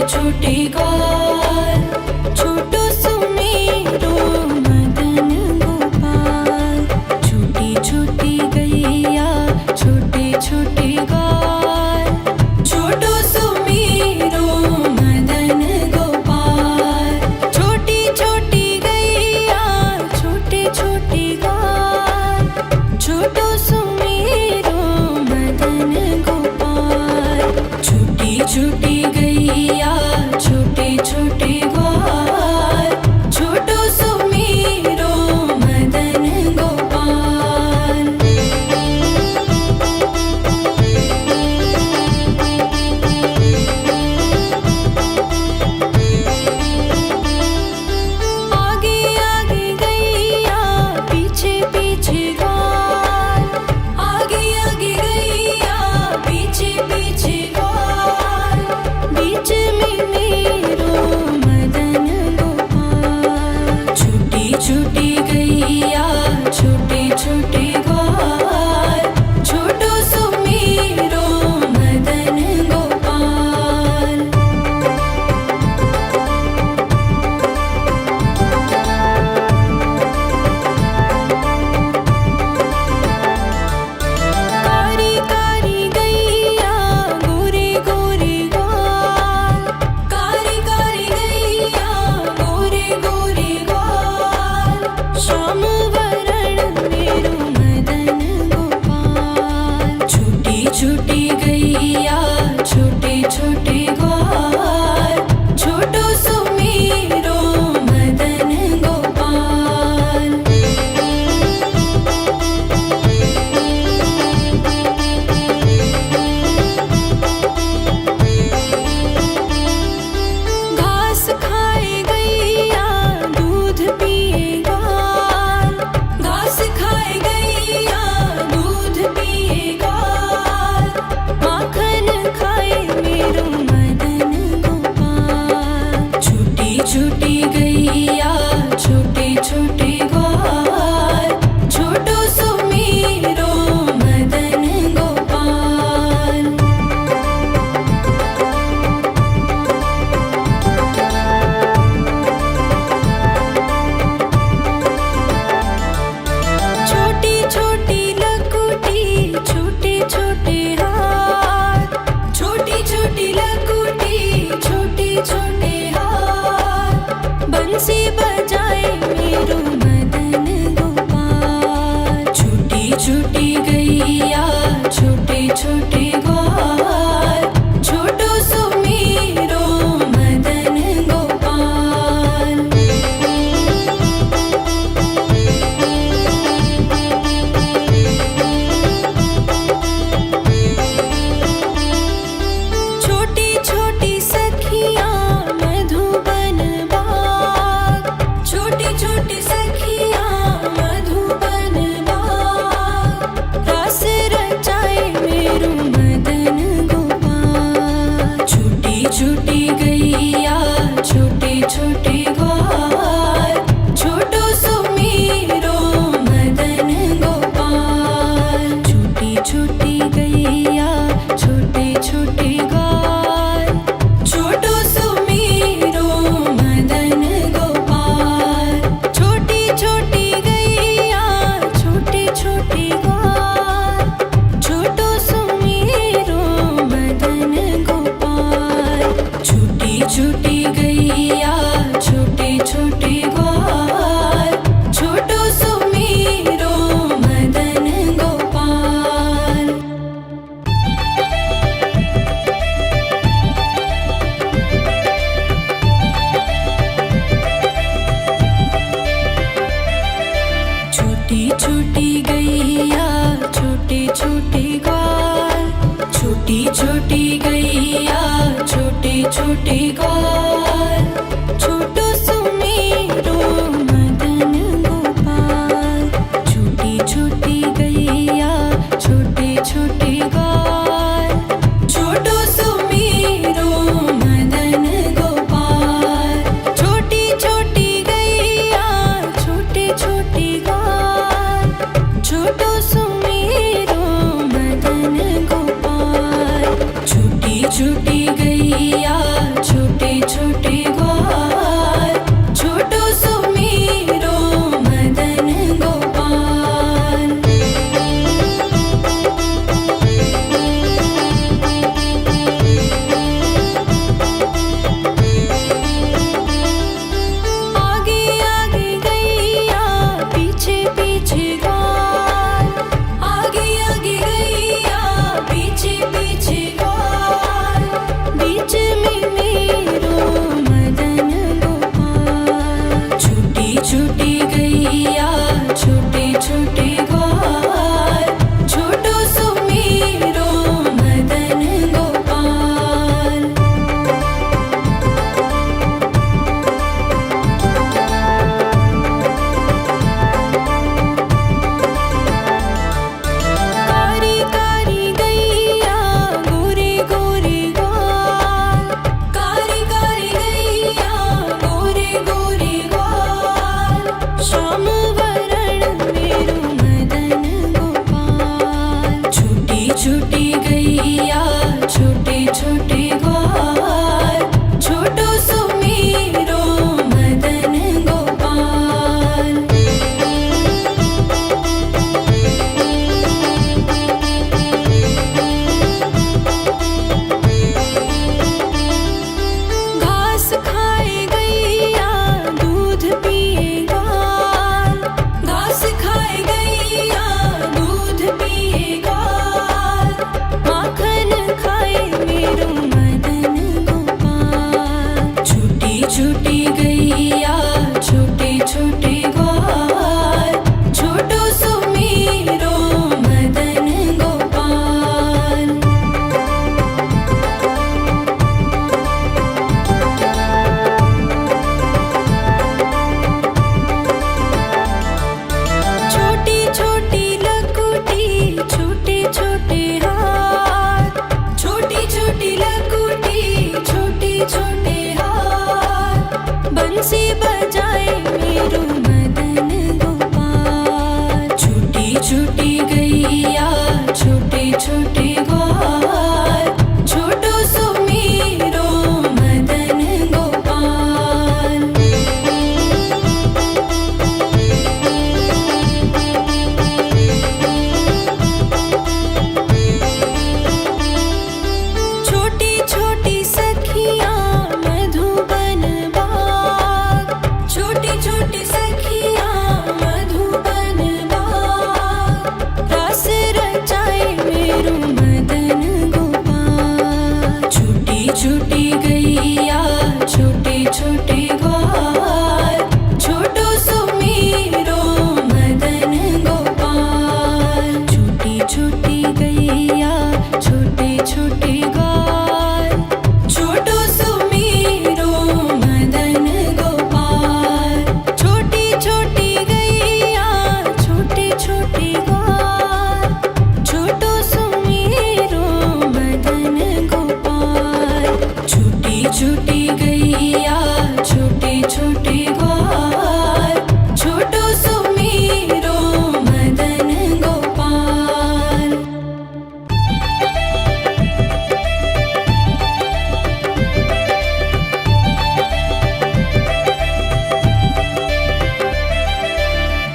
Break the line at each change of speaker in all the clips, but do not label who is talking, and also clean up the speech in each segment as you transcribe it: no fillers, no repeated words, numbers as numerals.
छोटे ग्वाल, छोटो सुमेरो मदन गोपाल। छोटी छोटी गैया छोटे छोटे ग्वाल, छोटो सुमेरो मदन गोपाल। छोटी छोटी गैया छोटे छोटे ग्वाल, छोटो सुमेरो मदन गोपाल। छोटी छोटी गैया छोटे छोटे ग्वाल, छोटो सुमेरो मदन गोपाल। आगे आगे गैया पीछे पीछे ग्वाल, आगे आगे गैया पीछे पीछे ग्वाल। बीच में मेरो मदन गोपाल। छोटी छोटी गैया छोटे छोटे ग्वाल, छोटो सुमेरो मदन गोपाल। कारी कारी गैया गोरे गोरे ग्वाल, कारी कारी गैया गोरे गोरे ग्वाल। श्याम वरण मेरो मदन गोपाल। छोटी छोटी गैया छोटे छोटे ग्वाल, छोटो सुमेरो मदन गोपाल। घास खाए गैया दूध पिए ग्वाल, घास खाए गैया दूध पिए ग्वाल। माखन खाए मेरो मदन गोपाल। छोटी छोटी गैया छोटे छोटे ग्वाल, छोटो सुमेरो मदन गोपाल। छोटी छोटी लकुटी छोटे छोटे हाथ, छोटी छोटी लकुटी छोटे छोटे हाथ। बंसी बजाए मेरो मदन गोपाल। छोटी छोटी गैया छोटे छोटे ग्वाल, छोटो सुमेरो मदन गोपाल। छोटी छोटी सखियाँ मधुबन बाग, छोटी छोटी सखियाँ मधुबन बाग। रस रचाए मेरो मदन गोपाल। छोटी छोटी गैया छोटे छोटे ग्वाल, छोटो सुमेरो मदन गोपाल। छोटी छोटी गैया छोटे छोटे ग्वाल, छोटो सुमेरो मदन गोपाल। छोटी छोटी गैया छोटे छोटे ग्वाल, छोटो सुमेरो मदन गोपाल। छोटी छोटी गैया छोटे छोटे ग्वाल, छोटो सुमेरो मदन गोपाल। छोटी छोटी गैया छोटे छोटे ग्वाल, छोटी छोटी गैया छोटे छोटे ग्वाल, छोटो सुमेरो मदन गोपाल। छोटी छोटी गैया छोटे छोटे ग्वाल, छोटो सुमेरो मदन गोपाल। छोटी छोटी गैया छोटे छोटे ग्वाल, छोटो सुमेरो मदन गोपाल। छोटी छोटी गैया छोटे गैया छोटे छोटे ग्वाल छोटो सुमेरो मदन गोपाल। घास खाए गैया दूध पिए ग्वाल घास खाए गैया दूध पिए ग्वाल माखन खाए मेरो मदन गोपाल। छोटी छोटी गैया छोटे छोटे ग्वाल छोटो सुमेरो मदन गोपाल। छोटी छोटी लकुटी छोटे छोटे हाथ छोटी छोटी लकुटी छोटे छोटे हाथ बंसी बजाए मेरो मदन गोपाल। छोटी छोटी गैया छोटे छोटे ग्वाल छोटो सुमेरो मदन गोपाल। छोटी छोटी सखियाँ मधुबन बाग छोटी छोटी सखियाँ मधुबन बाग रास रचाए मेरो मदन गोपाल। छोटी छोटी गैया छोटे छोटे ग्वाल छोटो सुमेरो मदन गोपाल। छोटी छोटी गैया छोटे छोटे ग्वाल छोटो सुमेरो मदन गोपाल। छोटी छोटी गैया छोटे छोटे ग्वाल छोटो सुमेरो मदन गोपाल। छोटी छोटी गैया छोटे छोटे ग्वाल छोटो सुमेरो मदन गोपाल।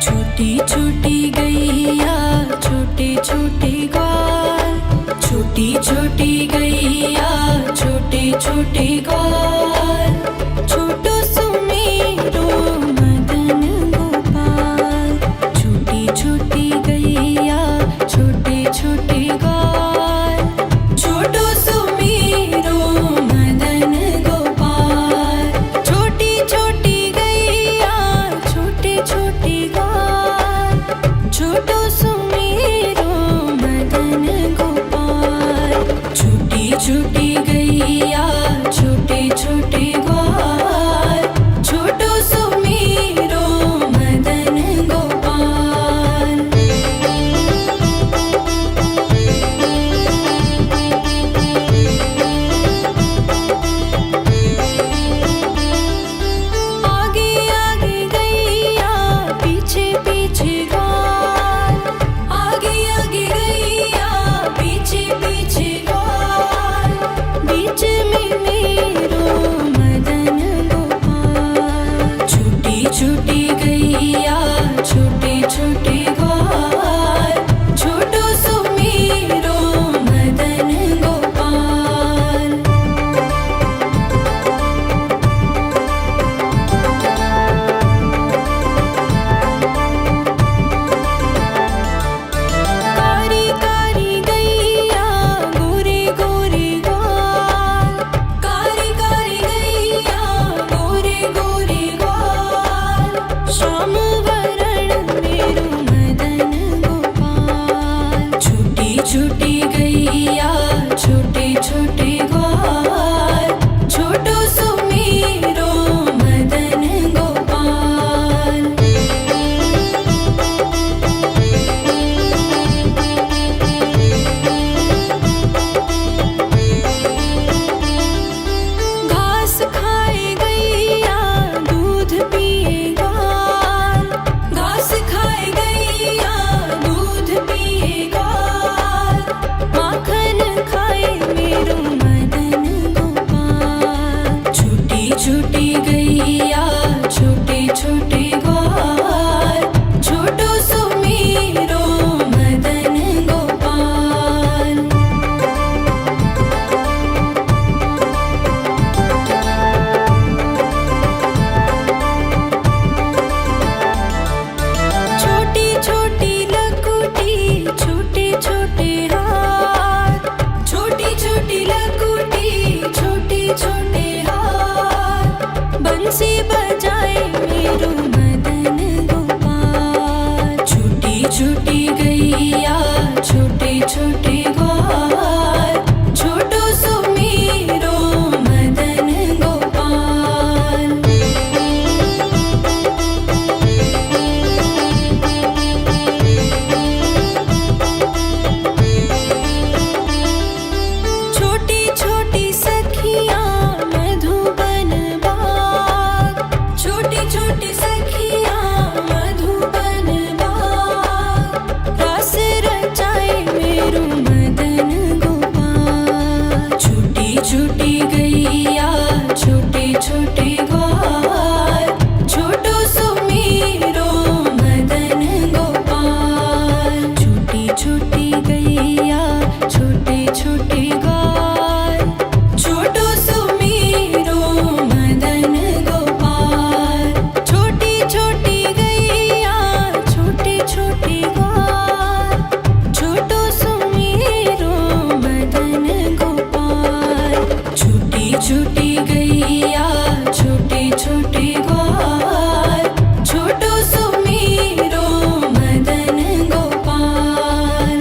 छोटी छोटी गैया छोटे छोटे ग्वाल छोटी छोटी गैया छोटे छोटे ग्वाल छोटो सुमेरो मदन गोपाल। छोटी छोटी गैया छोटे छोटे ग्वाल छोटो सुमेरो मदन गोपाल। छोटी छोटी गैया छोटे छोटे ग्वाल छोटो सुमेरो मदन गोपाल। छोटी लकुटी छोटे छोटे हाथ बंसी बजाए मेरो मदन गोपाल। छोटी छोटी गैया छोटे छोटे ग्वाल छोटो सो मेरो मदन गोपाल। छोटी छोटी सखियाँ मधुबन बाग छोटी छोटी सखियाँ मधुबन बाग रस रचाए मेरो मदन गोपाल। छोटी छोटी गैया छोटे छोटे ग्वाल छोटो सो मेरो मदन गोपाल। छोटी छोटी गैया छोटे छोटे ग्वाल छोटो सो मेरो मदन गोपाल। छोटी छोटी गैया छोटे छोटे ग्वाल छोटो सो मेरो मदन गोपाल। छोटी छोटी गैया छोटे छोटे ग्वाल छोटो सो मेरो मदन गोपाल।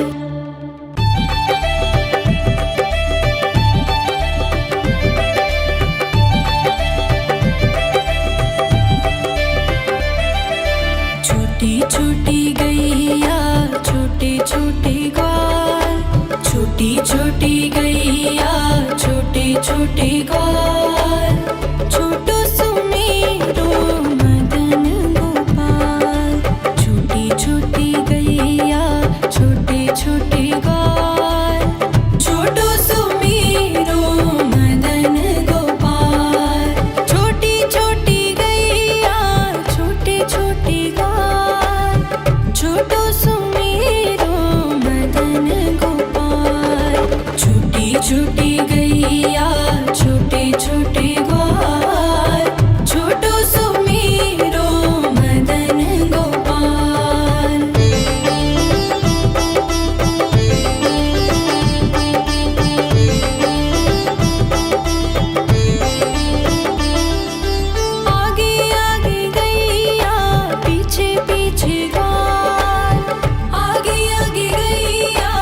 छोटी छोटी गैया छोटे छोटे ग्वाल छोटी छोटी गैया छोटे छोटे ग्वाल छोटो सो मेरो मदन गोपाल। छोटी छोटी गैया छोटे छोटे ग्वाल छोटो सो मेरो मदन गोपाल। छोटी छोटी गैया छोटे छोटे ग्वाल छोटो सो मेरो मदन गोपाल। छोटी छोटी गैया छोटे छोटे ग्वाल छोटो सो मेरो मदन गोपाल। आगे आगे गैया पीछे पीछे ग्वाल आगे आगे गैया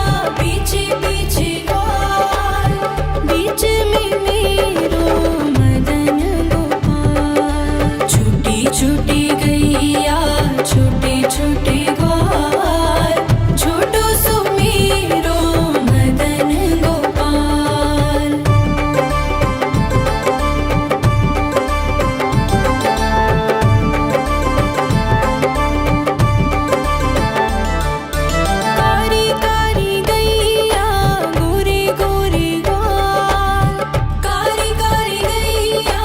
पीछे पीछे ग्वाल बीच में मेरो मदन गोपाल। छोटी छोटी गैया छोटे छोटे ग्वाल छोटो सो मेरो मदन गोपाल। कारी कारी गैया गोरे गोरे ग्वाल कारी कारी गैया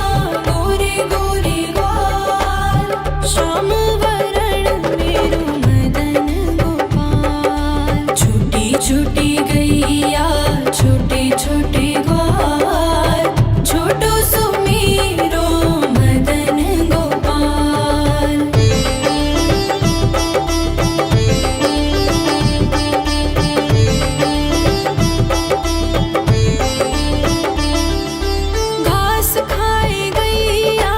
गोरे गोरे ग्वाल श्याम वरण मेरो मदन गोपाल। छोटी छोटी गैया छोटे छोटे ग्वाल छोटो सो मेरो मदन गोपाल। घास खाए गैया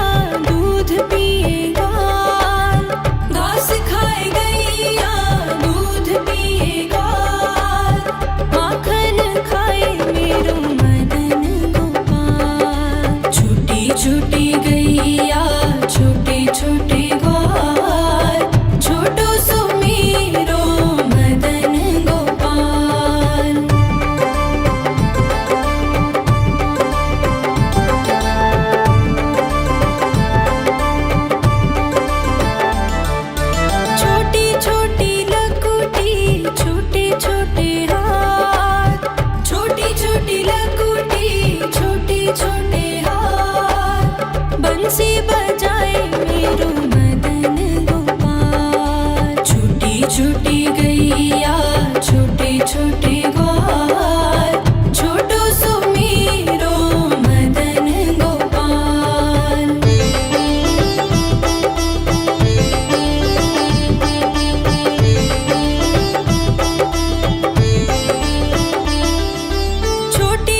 दूध पिए ग्वाल घास खाए गैया दूध पिए ग्वाल माखन खाए मेरो मदन गोपाल। छोटी छोटी गैया छोटे छोटे ग्वाल छोटो सो मेरो मदन गोपाल। छोटी छोटी लकुटी छोटे छोटे हाथ छोटी छोटी लकुटी छोटे छोटे हाथ बंसी बजाए मेरो मदन गोपाल। छोटी छोटी गैया छोटे छोटे ग्वाल छोटो सो मेरो मदन गोपाल। छोटी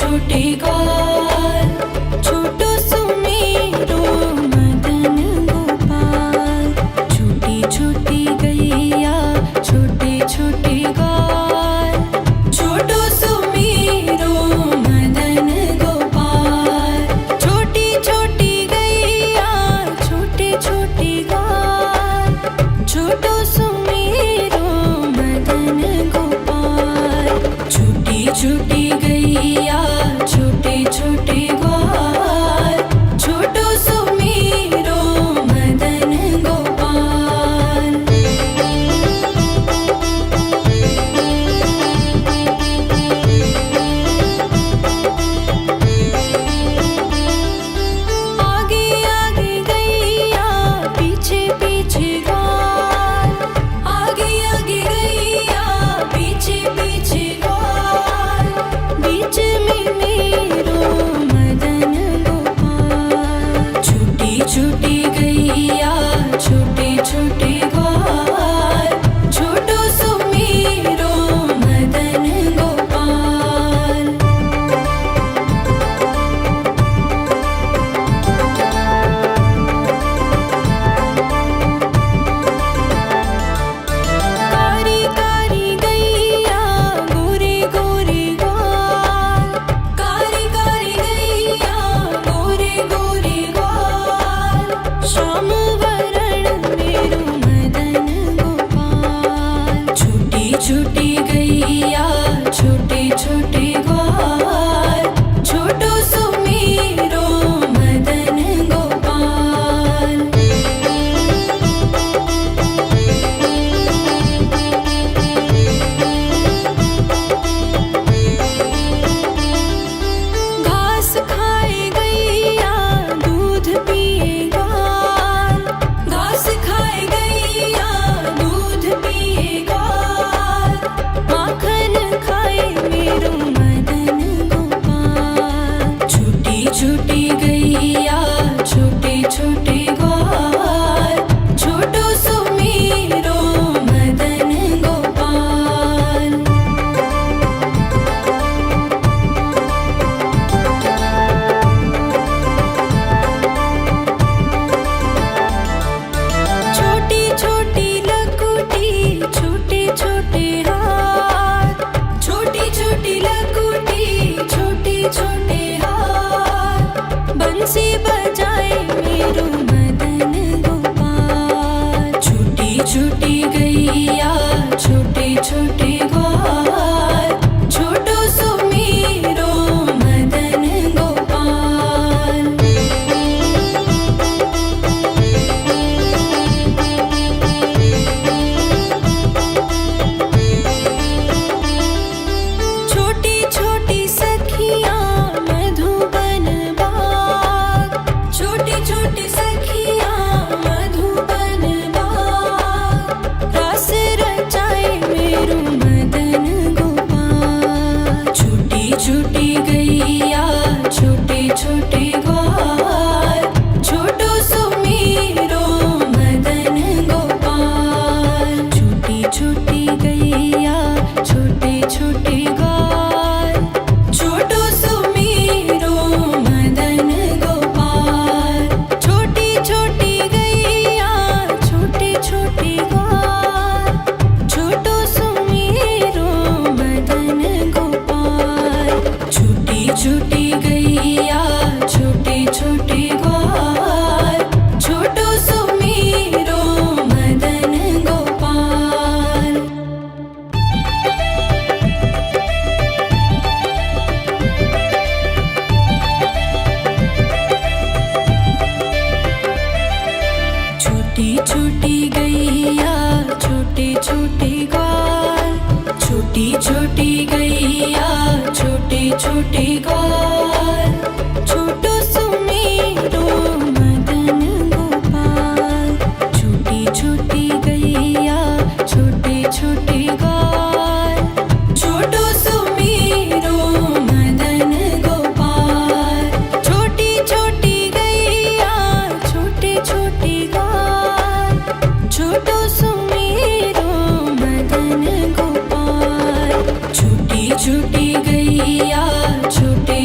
छोटे ग्वाल, छोटो सुमेरो मदन गोपाल। छोटी छोटी गैया छोटे छोटे ग्वाल, छोटो सुमेरो मदन गोपाल। छोटी छोटी गैया छोटे छोटे ग्वाल, छोटो सुमेरो मदन गोपाल। छोटी छोटी गैया छोटे छोटे ग्वाल, छोटो सुमेरो मदन गोपाल। आगे आगे गैया पीछे पीछे ग्वाल, आगे आगे गैया पीछे पीछे ग्वाल। बीच में मेरो मदन गोपाल। छोटी छोटी गैया छोटे छोटे ग्वाल, छोटो सुमेरो मदन गोपाल। कारी कारी गैया गोरे गोरे ग्वाल, कारी कारी गैया गोरे गोरे ग्वाल। श्याम वरण मेरो मदन गोपाल। छोटी छोटी गैया छोटे छोटे ग्वाल, छोटो सुमेरो मदन गोपाल। घास खाए गैया दूध पिए ग्वाल, घास खाए गैया दूध पिए ग्वाल। माखन खाए मेरो मदन गोपाल। छोटी छोटी गैया छोटे छोटे ग्वाल, छोटो सुमेरो मदन गोपाल। छोटी छोटी लकुटी छोटे छोटे हाथ, छोटी छोटी लकुटी छोटे छोटे हाथ। बंसी बजाए मेरो मदन गोपाल। छोटी छोटी गैया छोटे छोटे ग्वाल, छोटो सुमेरो मदन गोपाल। छोटी छोटी सखियाँ मधुबन बाग, छोटी छोटी सखियाँ मधुबन बाग। रास रचाए मेरो मदन गोपाल। छोटी छोटी गैया छोटे छोटे ग्वाल, छोटो सुमेरो मदन गोपाल। छोटी छोटी गैया छोटे छोटे ग्वाल, छोटो सुमेरो मदन गोपाल। छोटी छोटी गैया छोटे छोटे ग्वाल, छोटो सुमेरो मदन गोपाल। छोटी छोटी गैया छोटे छोटे ग्वाल, छोटो सुमेरो मदन गोपाल। छोटी छोटी गैया छोटे छोटे ग्वाल, छोटी छोटी गैया छोटे छोटे ग्वाल। छोटो सुमेरो मदन गोपाल। छोटी छोटी गैया छोटे छोटे ग्वाल, छोटो सुमेरो मदन गोपाल। छोटी छोटी गैया छोटे छोटे ग्वाल, छोटो सुमेरो मदन गोपाल। छोटी छोटी गैया छोटे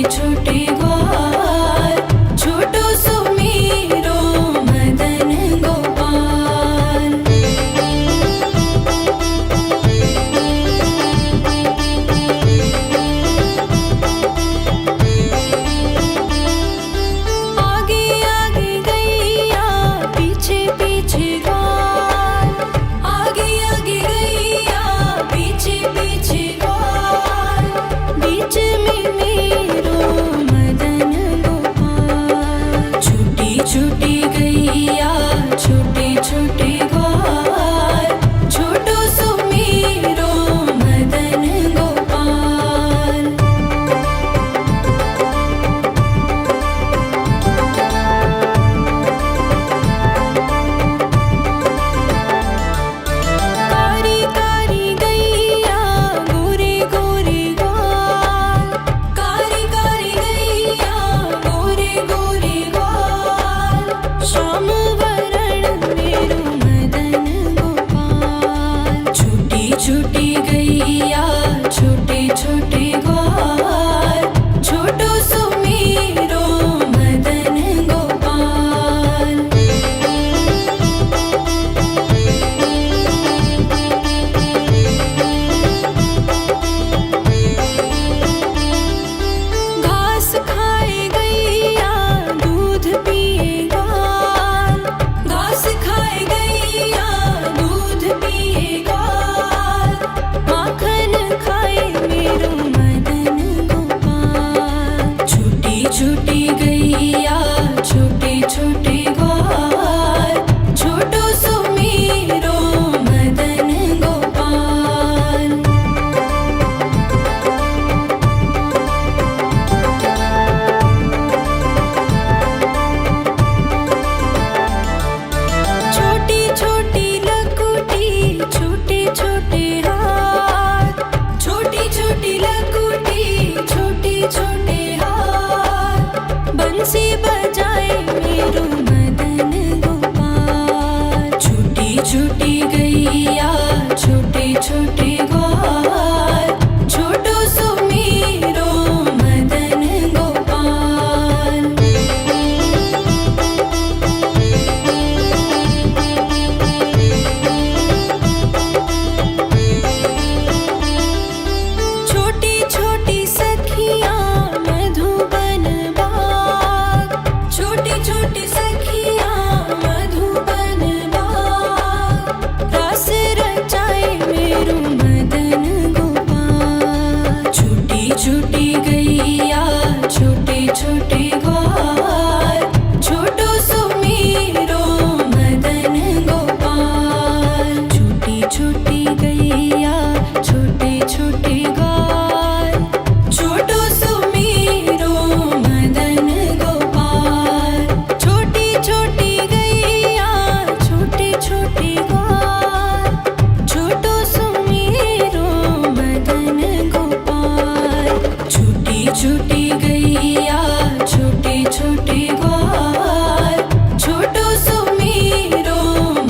छोटी गैया छोटे छोटे ग्वाल, छोटो सुमीरो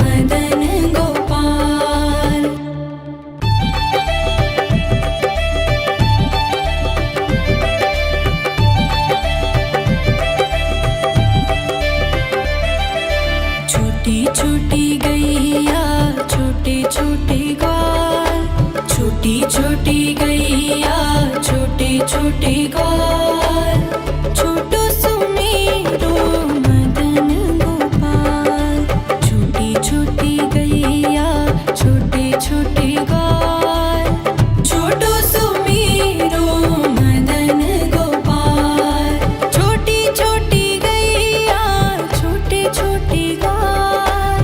मदन गोपाल। छोटी छोटी गैया छोटे छोटे ग्वाल, छोटी छोटी गैया छोटे छोटे ग्वाल, छोटो सुमीरो मदन गोपाल। छोटी छोटी गैया छोटे छोटे ग्वाल, छोटो सुमीरो मदन गोपाल। छोटी छोटी गैया छोटे छोटे ग्वाल,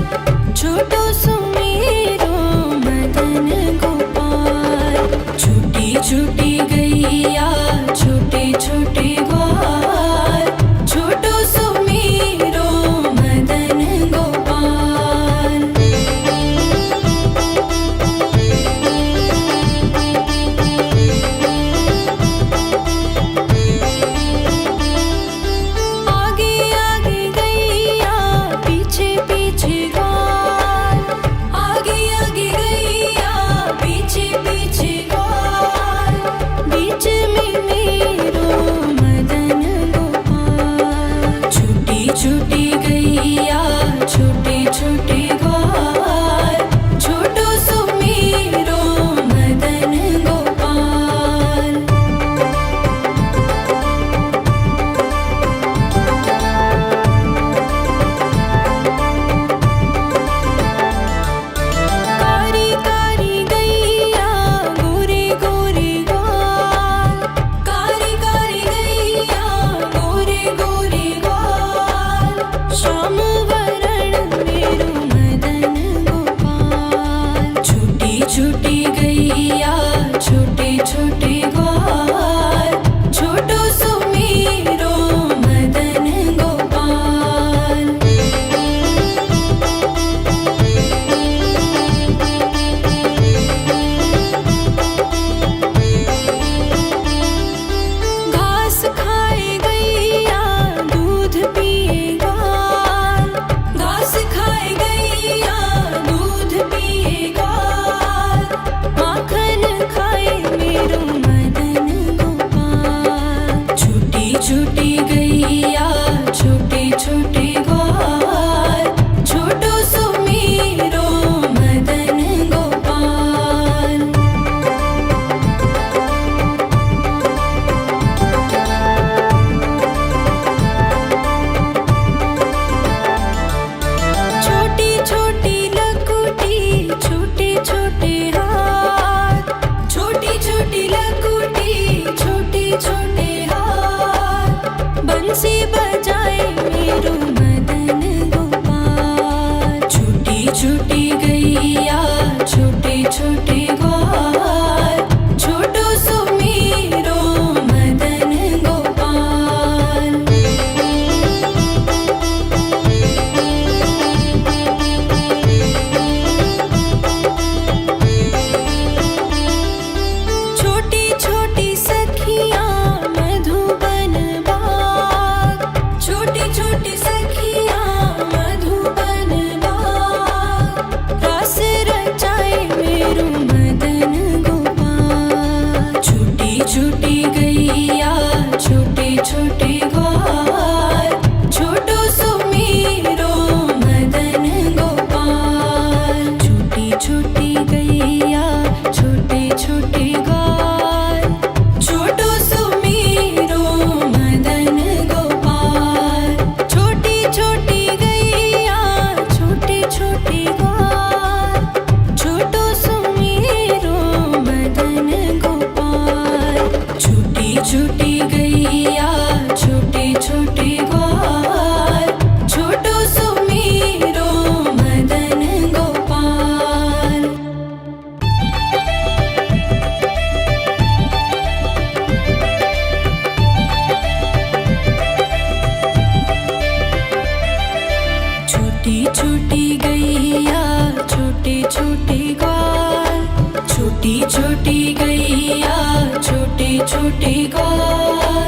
छोटो सुमीरो मदन गोपाल। छोटी छोटी गैया छोटे छोटे ग्वाल, छोटो सुमीरो मदन गोपाल। आगे आगे गैया पीछे पीछे ग्वाल, आगे आगे गैया पीछे पीछे ग्वाल, बीच में मेरो मदन गोपाल। छोटी छोटी गैया छोटे छोटे ग्वाल, छोटो सुमीरो मदन गोपाल। कारी कारी गैया गोरे गोरे ग्वाल, कारी कारी गैया गोरे गोरे ग्वाल, श्याम वरण मेरो मदन गोपाल। छोटी छोटी गैया छोटे छोटे ग्वाल, छोटो सुमीरो मदन गोपाल। घास खाए गैया दूध पिए ग्वाल, घास खाए गैया दूध पिए ग्वाल, माखन खाए मेरो मदन गोपाल। छोटी छोटी गैया छोटे छोटे ग्वाल, छोटो सुमीरो मदन गोपाल। छोटी छोटी लकुटी छोटे छोटे हाथ, छोटी छोटी लकुटी छोटे छोटे हाथ, बंसी बजाए मेरो मदन गोपाल। छोटी छोटी गैया छोटे छोटे ग्वाल, छोटो सुमीरो मदन गोपाल। छोटी छोटी सखियाँ मधुबन बाग, छोटी छोटी सखियाँ मधुबन बाग, रास रचाए मेरो मदन गोपाल। छोटी छोटी गैया छोटे छोटे ग्वाल, छोटो सुमीरो मदन गोपाल। छोटी छोटी गैया छोटे छोटे ग्वाल, छोटो सुमीरो मदन गोपाल। छोटी छोटी गैया छोटे छोटे ग्वाल, छोटो सुमीरो मदन गोपाल। छोटी छोटी गैया छोटे छोटे ग्वाल, छोटो सुमीरो मदन गोपाल। छोटी छोटी गैया छोटे छोटे ग्वाल, छोटी छोटी गैया छोटे छोटे ग्वाल,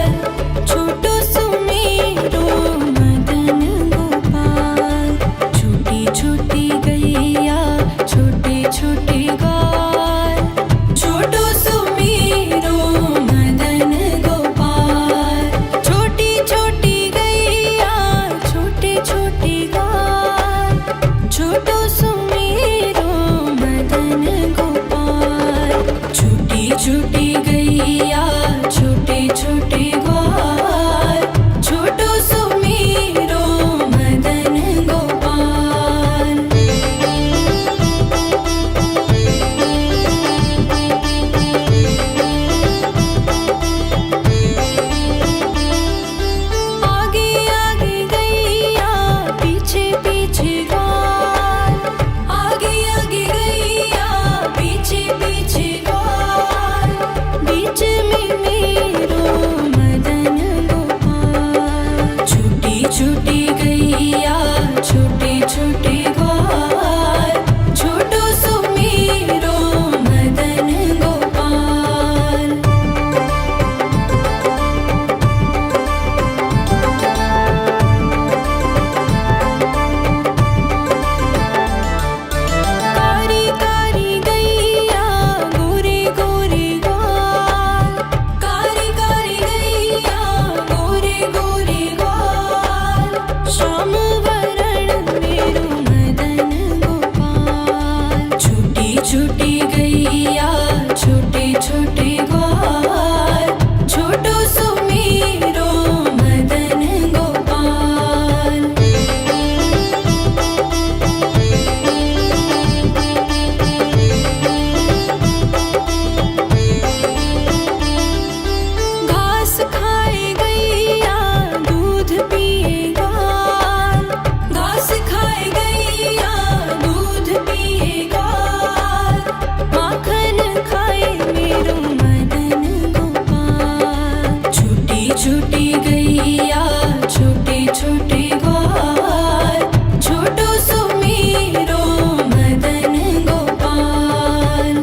छोटी गैया छोटे छोटे ग्वाल, छोटो सुमेरो मदन गोपाल।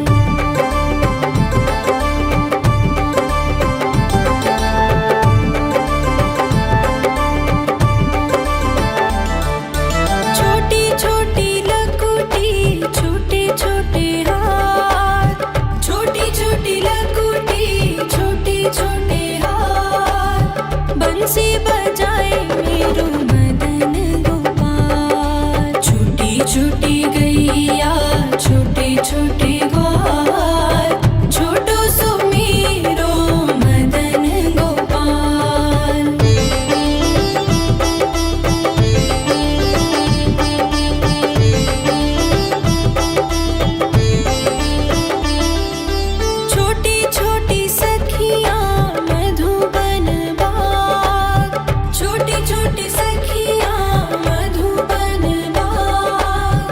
छोटी छोटी लकुटी छोटे छोटे हाथ, छोटी छोटी लकुटी छोटे छोटे हाथ, बंसी बजाए मेरो मदन गोपाल। छोटी छोटी गैया छोटे छोटे ग्वाल, छोटो सुमेरो मदन गोपाल। छोटी छोटी सखियाँ मधुबन बाग, छोटी छोटी सखियाँ मधुबन बाग,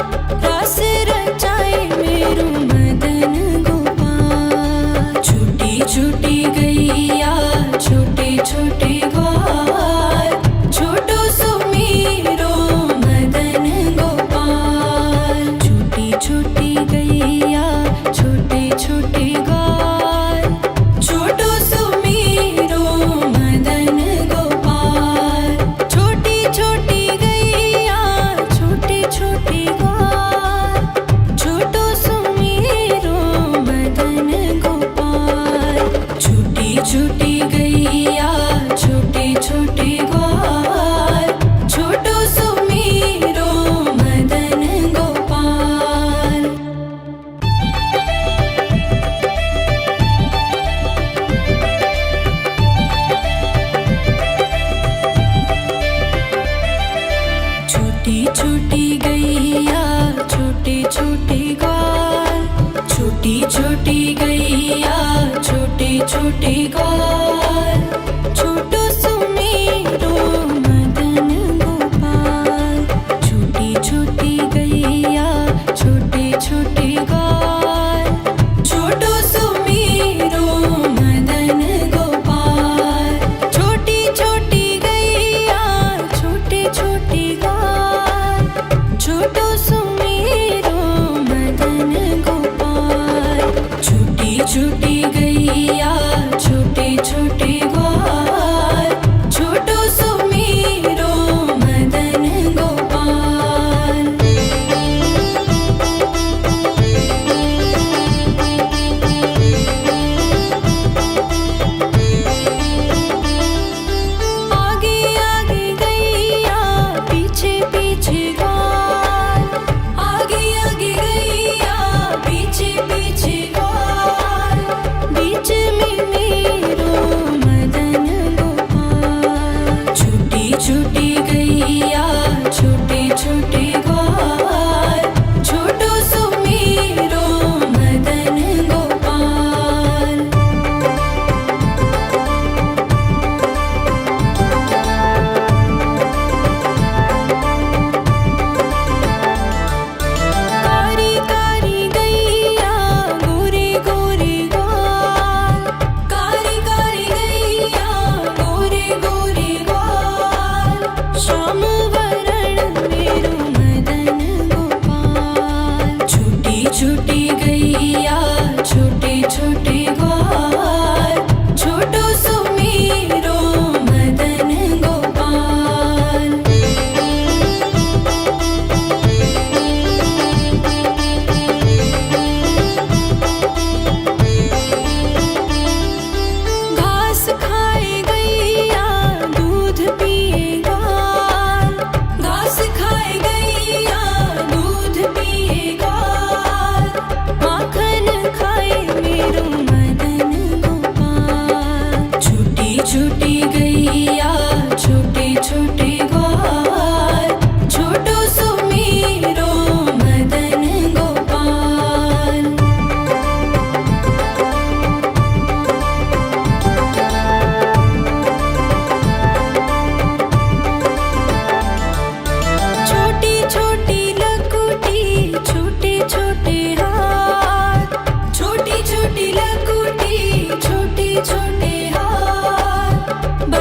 रास रचाए मेरो मदन गोपाल। छोटी छोटी गैया छोटे छोटे ग्वाल, छोटो सुमेरो मदन गोपाल। छोटी छोटी गैया छोटे छोटे ग्वाल, छोटो सुमेरो मदन गोपाल। छोटी छोटी गैया छोटे छोटे ग्वाल, छोटो सुमेरो मदन गोपाल। छोटी छोटी गैया छोटे छोटे ग्वाल, छोटो सुमेरो मदन गोपाल। छोटी छोटी गैया छोटे छोटे ग्वाल, छोटी छोटी गैया छोटे छोटे ग्वाल, छोटो सुमेरो मदन गोपाल। छोटी छोटी गैया छोटे छोटे ग्वाल, छोटो सुमेरो मदन गोपाल। छोटी छोटी गैया छोटे छोटे ग्वाल, छोटो सुमेरो मदन गोपाल। छोटी छोटी गैया छोटे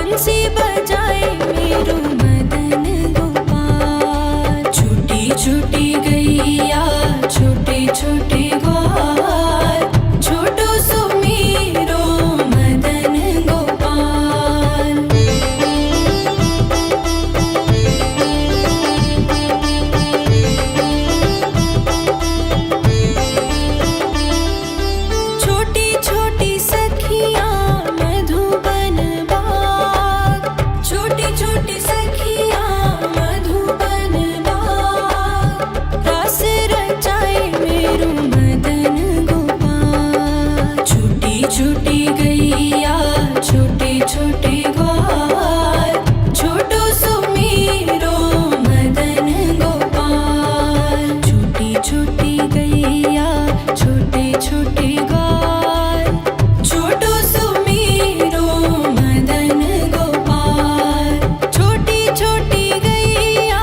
बंसी बजाए मेरो मदन गोपाल। छोटी छोटी गैया छोटे छोटे ग्वाल, छोटो सो मेरो मदन गोपाल। छोटी छोटी सखियाँ मधुबन बाग, छोटी छोटी सखियाँ मधुबन बाग, रस रचाए मेरो मदन गोपाल। छोटी छोटी गैया छोटे छोटे ग्वाल, छोटो सो मेरो मदन गोपाल। छोटी छोटी गैया छोटे छोटे ग्वाल, छोटो सो मेरो मदन गोपाल। छोटी छोटी गैया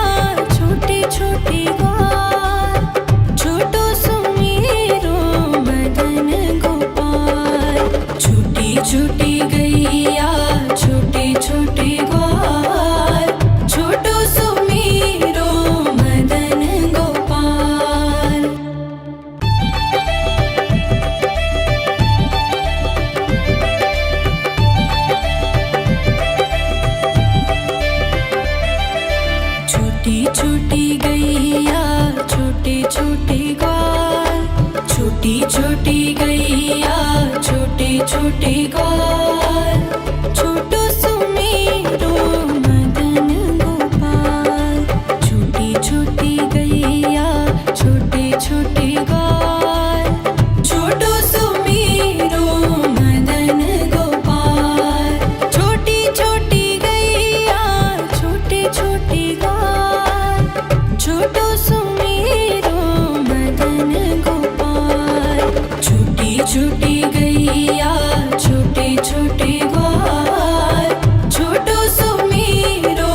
छोटे छोटे ग्वाल, छोटो सो मेरो मदन गोपाल। छोटी छोटी गैया छोटे छोटे ग्वाल, छोटो सो मेरो मदन गोपाल। छोटी छोटी गैया छोटे छोटे ग्वाल, छोटी छोटी गैया छोटे छोटे ग्वाल, छोटो सो मेरो मदन गोपाल। छोटी छोटी गैया छोटे छोटे ग्वाल, छोटो सो मेरो मदन गोपाल। छोटी छोटी गैया छोटे छोटे ग्वाल, छोटो सो मेरो मदन गोपाल। छोटी छोटी गैया छोटे छोटे ग्वाल, छोटो सो मेरो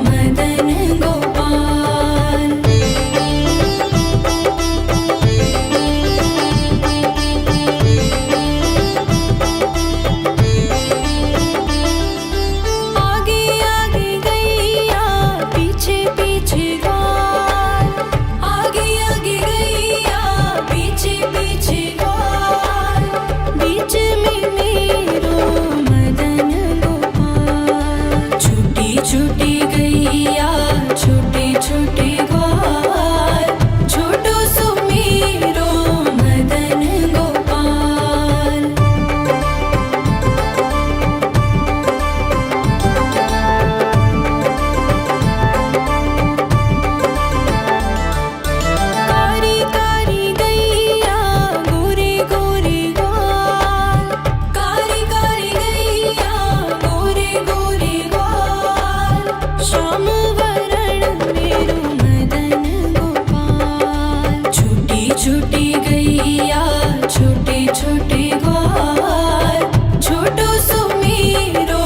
मदन गोपाल। आगे आगे गैया पीछे पीछे ग्वाल, आगे आगे गैया पीछे पीछे ग्वाल, बीच में मेरो मदन गोपाल। छोटी छोटी गैया छोटे छोटे ग्वाल, छोटो सो मेरो मदन गोपाल। कारी कारी गैया गोरे गोरे ग्वाल, कारी कारी गैया गोरे गोरे ग्वाल, श्याम वरण मेरो मदन गोपाल। छोटी छोटी गैया छोटे छोटे ग्वाल, छोटो सो मेरो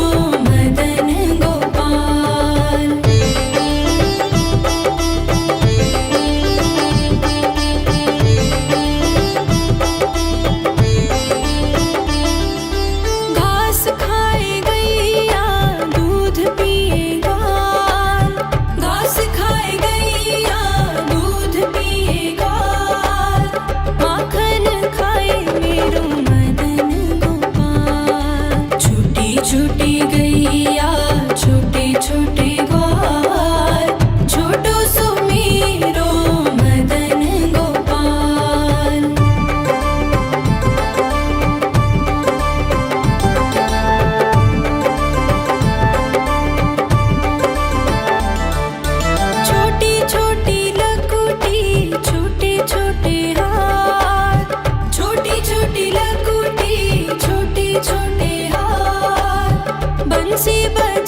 मदन गोपाल। घास खाए गैया दूध पिए ग्वाल, घास खाए गैया दूध पिए ग्वाल, माखन खाए मेरो मदन गोपाल। छोटी छोटी गैया छोटे छोटे ग्वाल, छोटो सो मेरो मदन गोपाल। छोटी छोटी लकुटी छोटे छोटे हाथ, छोटी छोटी लकुटी छोटे छोटे हाथ, बंसी बजाए